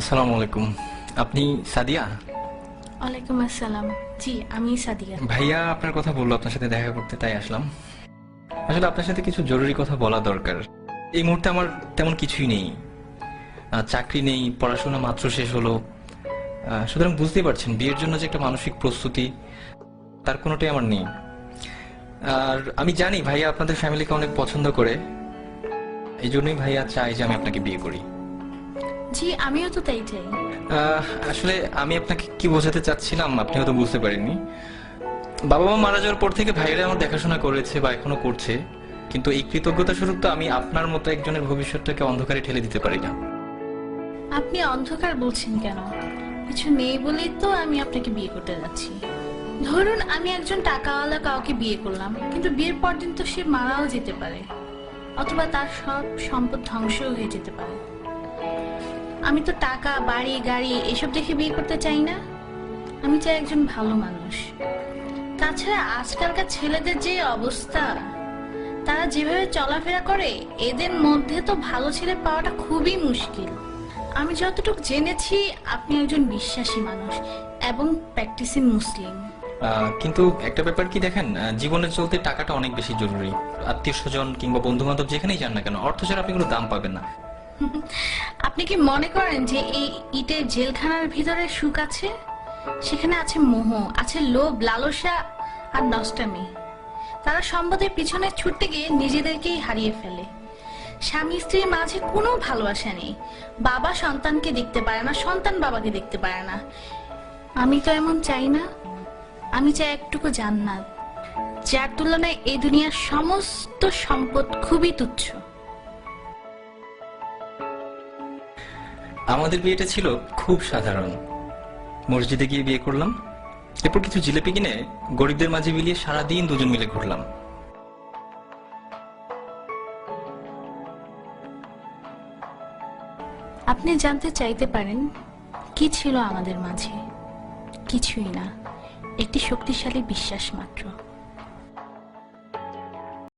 আসসালামু আলাইকুম। আপনি সাদিয়া? ওয়ালাইকুম আসসালাম। জি, আমি সাদিয়া। ভাইয়া আপনার কথা বললো আপনার সাথে দেখা করতে, তাই আসলাম। আসলে আপনার সাথে কিছু জরুরি কথা বলা দরকার। এই মুহূর্তে আমার তেমন কিছুই নেই, চাকরি নেই, পড়াশোনা মাত্র শেষ হলো। সুতরাং বুঝতেই পারছেন বিয়ের জন্য যে একটা মানসিক প্রস্তুতি, তার কোনোটাই আমার নেই। আর আমি জানি ভাইয়া আপনাদের ফ্যামিলিকে অনেক পছন্দ করে, এই জন্যই ভাইয়া চাই যে আমি আপনাকে বিয়ে করি। জি, আমিও তো তাই চাই। আসলে আমি আপনাকে কি বোঝাতে চাচ্ছিলাম আপনি হয়তো বুঝতে পারেননি। বাবা মা মারা যাওয়ার পর থেকে ভাইয়েরা আমার দেখাশোনা করেছে বা এখনো করছে, কিন্তু এই কৃতজ্ঞতা স্বরূপ তো আমি আপনার মতো একজনের ভবিষ্যৎটাকে অন্ধকারে ঠেলে দিতে পারি না। আপনি অন্ধকার বলছেন কেন? কিছু নেই বলেই তো আমি আপনাকে বিয়ে করতে যাচ্ছি। ধরুন আমি একজন টাকাওয়ালা কাউকে বিয়ে করলাম, কিন্তু বিয়ের পর দিন তো সে মারাও যেতে পারে, অথবা তার সব সম্পদ ধ্বংসও হয়ে যেতে পারে। আমি তো টাকা, বাড়ি, গাড়ি এসব দেখে বিয়ে করতে চাই না। আমি চাই একজন ভালো মানুষ। তাছাড়া আজকালকার ছেলেদের যে অবস্থা, তারা যেভাবে চলাফেরা করে, এদের মধ্যে তো ভালো ছেলে পাওয়াটা খুবই মুশকিল। আমি যতটুকু জেনেছি আপনি একজন বিশ্বাসী মানুষ এবং প্র্যাকটিসিং মুসলিম। কিন্তু একটা ব্যাপার কি দেখেন, জীবনে চলতে টাকাটা অনেক বেশি জরুরি। আত্মীয় স্বজন কিংবা বন্ধু বান্ধব যেখানেই যান না কেন, অর্থ ছাড়া আপনি কোনো দাম পাবেন না। আপনি কি মনে করেন যে এই ইটের জেলখানার ভিতরে সুখ আছে? সেখানে আছে মোহ, আছে লোভ, লালসা আর নষ্টামি। তারা সম্পদের পিছনে ছুটতে গিয়ে নিজেদেরকেই হারিয়ে ফেলে। স্বামী স্ত্রীর মাঝে কোনো ভালোবাসা নেই। বাবা সন্তানকে দেখতে পারে না, সন্তান বাবাকে দেখতে পারে না। আমি তো এমন চাই না। আমি চাই একটুকু জান্নাত, যার তুলনায় এই দুনিয়ার সমস্ত সম্পদ খুবই তুচ্ছ। আমাদের বিয়েটা ছিল খুব সাধারণ। মসজিদে গিয়ে বিয়ে করলাম, এরপর কিছু জিলিপি কিনে গরিবদের মাঝে বিলিয়ে সারাদিন দুজন মিলে ঘুরলাম। আপনি জানতে চাইতে পারেন কি ছিল আমাদের মাঝে? কিছুই না, একটি শক্তিশালী বিশ্বাস মাত্র।